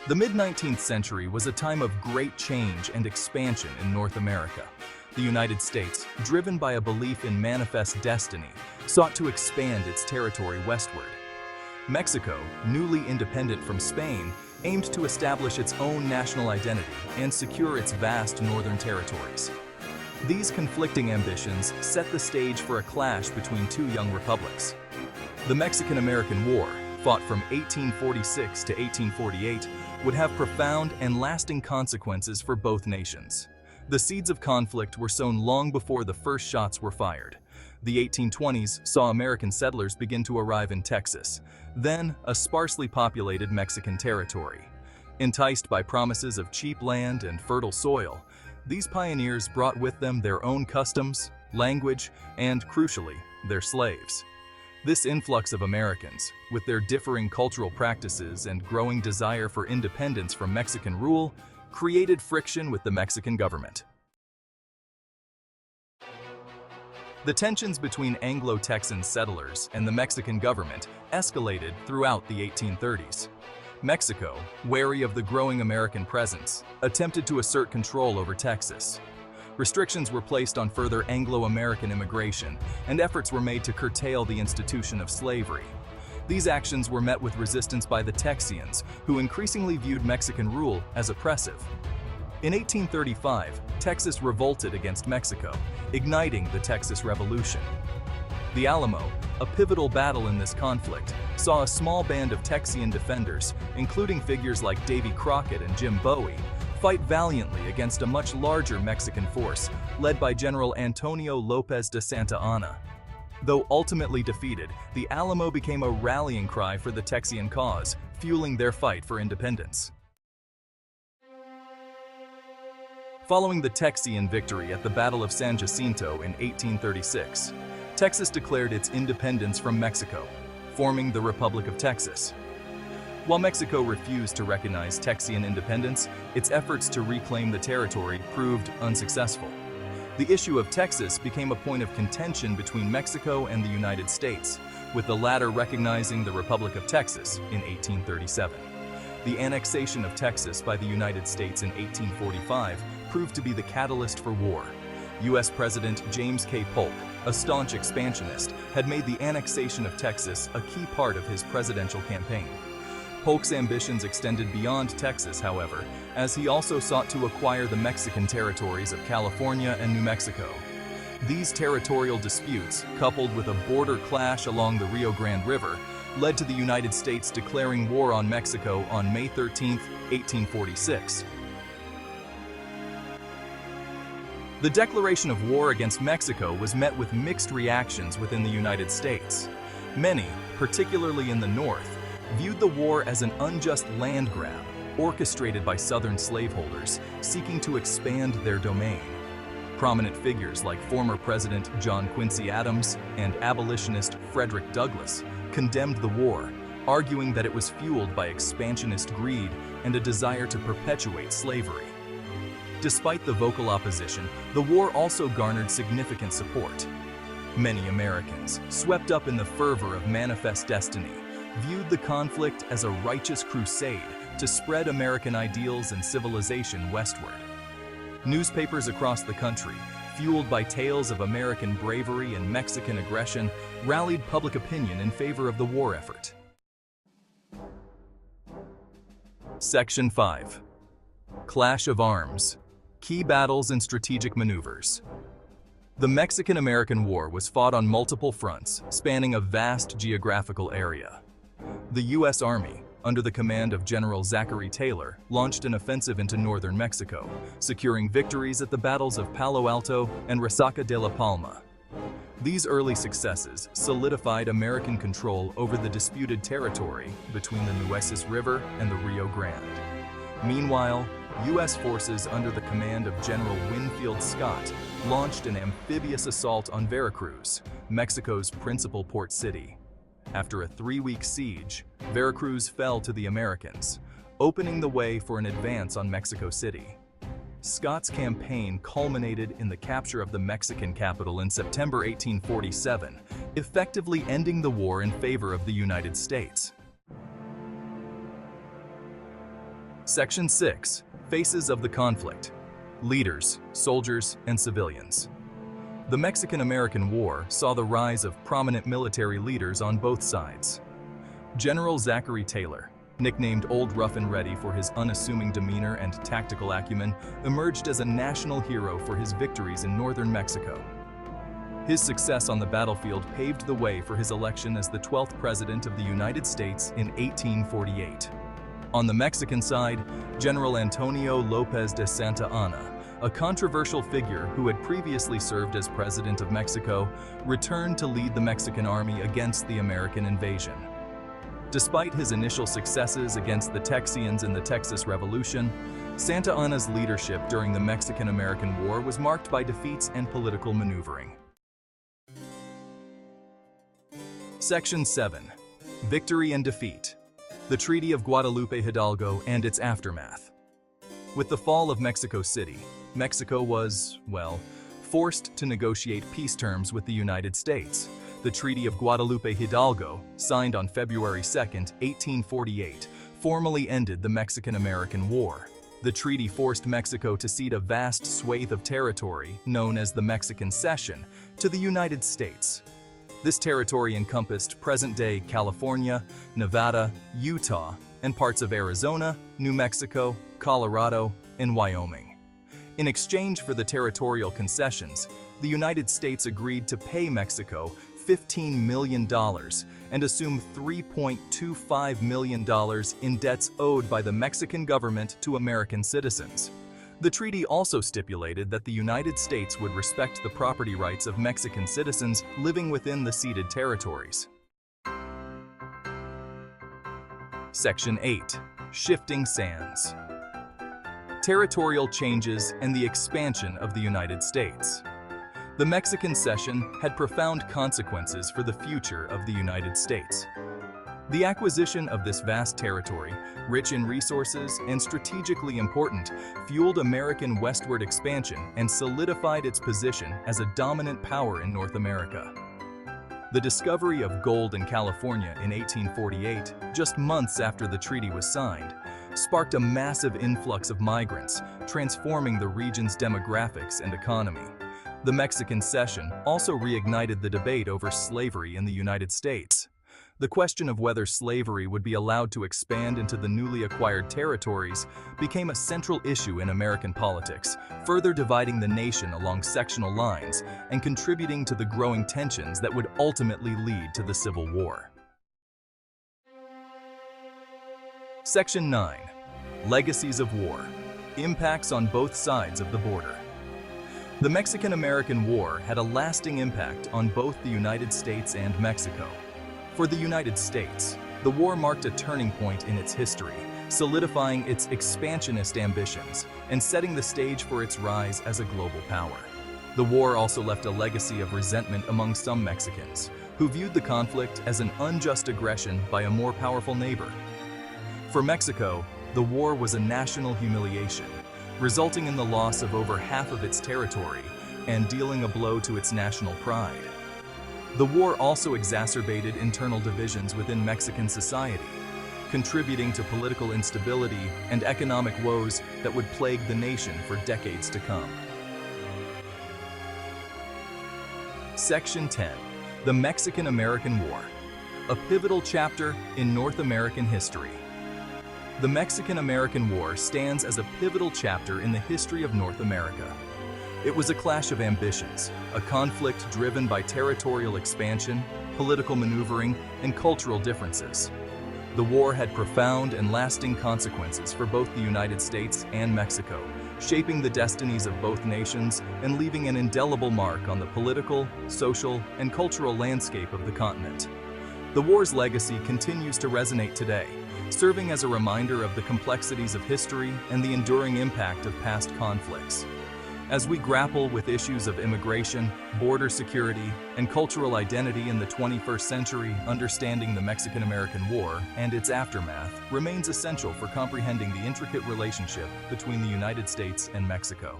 The mid-19th century was a time of great change and expansion in North America. The United States, driven by a belief in manifest destiny, sought to expand its territory westward. Mexico, newly independent from Spain, aimed to establish its own national identity and secure its vast northern territories. These conflicting ambitions set the stage for a clash between two young republics. The Mexican-American War, fought from 1846 to 1848, would have profound and lasting consequences for both nations. The seeds of conflict were sown long before the first shots were fired. The 1820s saw American settlers begin to arrive in Texas, then a sparsely populated Mexican territory. Enticed by promises of cheap land and fertile soil, these pioneers brought with them their own customs, language, and, crucially, their slaves. This influx of Americans, with their differing cultural practices and growing desire for independence from Mexican rule, created friction with the Mexican government. The tensions between Anglo-Texan settlers and the Mexican government escalated throughout the 1830s. Mexico, wary of the growing American presence, attempted to assert control over Texas. Restrictions were placed on further Anglo-American immigration, and efforts were made to curtail the institution of slavery. These actions were met with resistance by the Texians, who increasingly viewed Mexican rule as oppressive. In 1835, Texas revolted against Mexico, igniting the Texas Revolution. The Alamo, a pivotal battle in this conflict, saw a small band of Texian defenders, including figures like Davy Crockett and Jim Bowie, fight valiantly against a much larger Mexican force led by General Antonio López de Santa Anna. Though ultimately defeated, the Alamo became a rallying cry for the Texian cause, fueling their fight for independence. Following the Texian victory at the Battle of San Jacinto in 1836, Texas declared its independence from Mexico, forming the Republic of Texas. While Mexico refused to recognize Texian independence, its efforts to reclaim the territory proved unsuccessful. The issue of Texas became a point of contention between Mexico and the United States, with the latter recognizing the Republic of Texas in 1837. The annexation of Texas by the United States in 1845 proved to be the catalyst for war. U.S. President James K. Polk, a staunch expansionist, had made the annexation of Texas a key part of his presidential campaign. Polk's ambitions extended beyond Texas, however, as he also sought to acquire the Mexican territories of California and New Mexico. These territorial disputes, coupled with a border clash along the Rio Grande River, led to the United States declaring war on Mexico on May 13, 1846. The declaration of war against Mexico was met with mixed reactions within the United States. Many, particularly in the North, viewed the war as an unjust land grab orchestrated by Southern slaveholders seeking to expand their domain. Prominent figures like former President John Quincy Adams and abolitionist Frederick Douglass condemned the war, arguing that it was fueled by expansionist greed and a desire to perpetuate slavery. Despite the vocal opposition, the war also garnered significant support. Many Americans, swept up in the fervor of manifest destiny, viewed the conflict as a righteous crusade to spread American ideals and civilization westward. Newspapers across the country, fueled by tales of American bravery and Mexican aggression, rallied public opinion in favor of the war effort. Section 5. Clash of Arms. Key Battles and Strategic Maneuvers. The Mexican-American War was fought on multiple fronts, spanning a vast geographical area. The U.S. Army, under the command of General Zachary Taylor, launched an offensive into northern Mexico, securing victories at the battles of Palo Alto and Resaca de la Palma. These early successes solidified American control over the disputed territory between the Nueces River and the Rio Grande. Meanwhile, U.S. forces under the command of General Winfield Scott launched an amphibious assault on Veracruz, Mexico's principal port city. After a 3-week siege, Veracruz fell to the Americans, opening the way for an advance on Mexico City. Scott's campaign culminated in the capture of the Mexican capital in September 1847, effectively ending the war in favor of the United States. Section 6. Faces of the conflict. Leaders, soldiers, and civilians. The Mexican-American War saw the rise of prominent military leaders on both sides. General Zachary Taylor, nicknamed Old Rough and Ready for his unassuming demeanor and tactical acumen, emerged as a national hero for his victories in northern Mexico. His success on the battlefield paved the way for his election as the 12th President of the United States in 1848. On the Mexican side, General Antonio López de Santa Anna, a controversial figure who had previously served as President of Mexico, returned to lead the Mexican army against the American invasion. Despite his initial successes against the Texians in the Texas Revolution, Santa Anna's leadership during the Mexican-American War was marked by defeats and political maneuvering. Section 7. Victory and Defeat. The Treaty of Guadalupe Hidalgo and its aftermath. With the fall of Mexico City, Mexico was, well, forced to negotiate peace terms with the United States. The Treaty of Guadalupe Hidalgo, signed on February 2, 1848, formally ended the Mexican-American War. The treaty forced Mexico to cede a vast swathe of territory, known as the Mexican Cession, to the United States. This territory encompassed present-day California, Nevada, Utah, and parts of Arizona, New Mexico, Colorado, and Wyoming. In exchange for the territorial concessions, the United States agreed to pay Mexico $15 million and assume $3.25 million in debts owed by the Mexican government to American citizens. The treaty also stipulated that the United States would respect the property rights of Mexican citizens living within the ceded territories. Section 8. Shifting Sands. Territorial changes and the expansion of the United States. The Mexican Cession had profound consequences for the future of the United States. The acquisition of this vast territory, rich in resources and strategically important, fueled American westward expansion and solidified its position as a dominant power in North America. The discovery of gold in California in 1848, just months after the treaty was signed, sparked a massive influx of migrants, transforming the region's demographics and economy. The Mexican Cession also reignited the debate over slavery in the United States. The question of whether slavery would be allowed to expand into the newly acquired territories became a central issue in American politics, further dividing the nation along sectional lines and contributing to the growing tensions that would ultimately lead to the Civil War. Section 9. Legacies of War. Impacts on both sides of the border. The Mexican-American War had a lasting impact on both the United States and Mexico. For the United States, the war marked a turning point in its history, solidifying its expansionist ambitions and setting the stage for its rise as a global power. The war also left a legacy of resentment among some Mexicans, who viewed the conflict as an unjust aggression by a more powerful neighbor. For Mexico, the war was a national humiliation, resulting in the loss of over half of its territory and dealing a blow to its national pride. The war also exacerbated internal divisions within Mexican society, contributing to political instability and economic woes that would plague the nation for decades to come. Section 10. The Mexican-American War. A pivotal chapter in North American history. The Mexican-American War stands as a pivotal chapter in the history of North America. It was a clash of ambitions, a conflict driven by territorial expansion, political maneuvering, and cultural differences. The war had profound and lasting consequences for both the United States and Mexico, shaping the destinies of both nations and leaving an indelible mark on the political, social, and cultural landscape of the continent. The war's legacy continues to resonate today, serving as a reminder of the complexities of history and the enduring impact of past conflicts. As we grapple with issues of immigration, border security, and cultural identity in the 21st century, understanding the Mexican-American War and its aftermath remains essential for comprehending the intricate relationship between the United States and Mexico.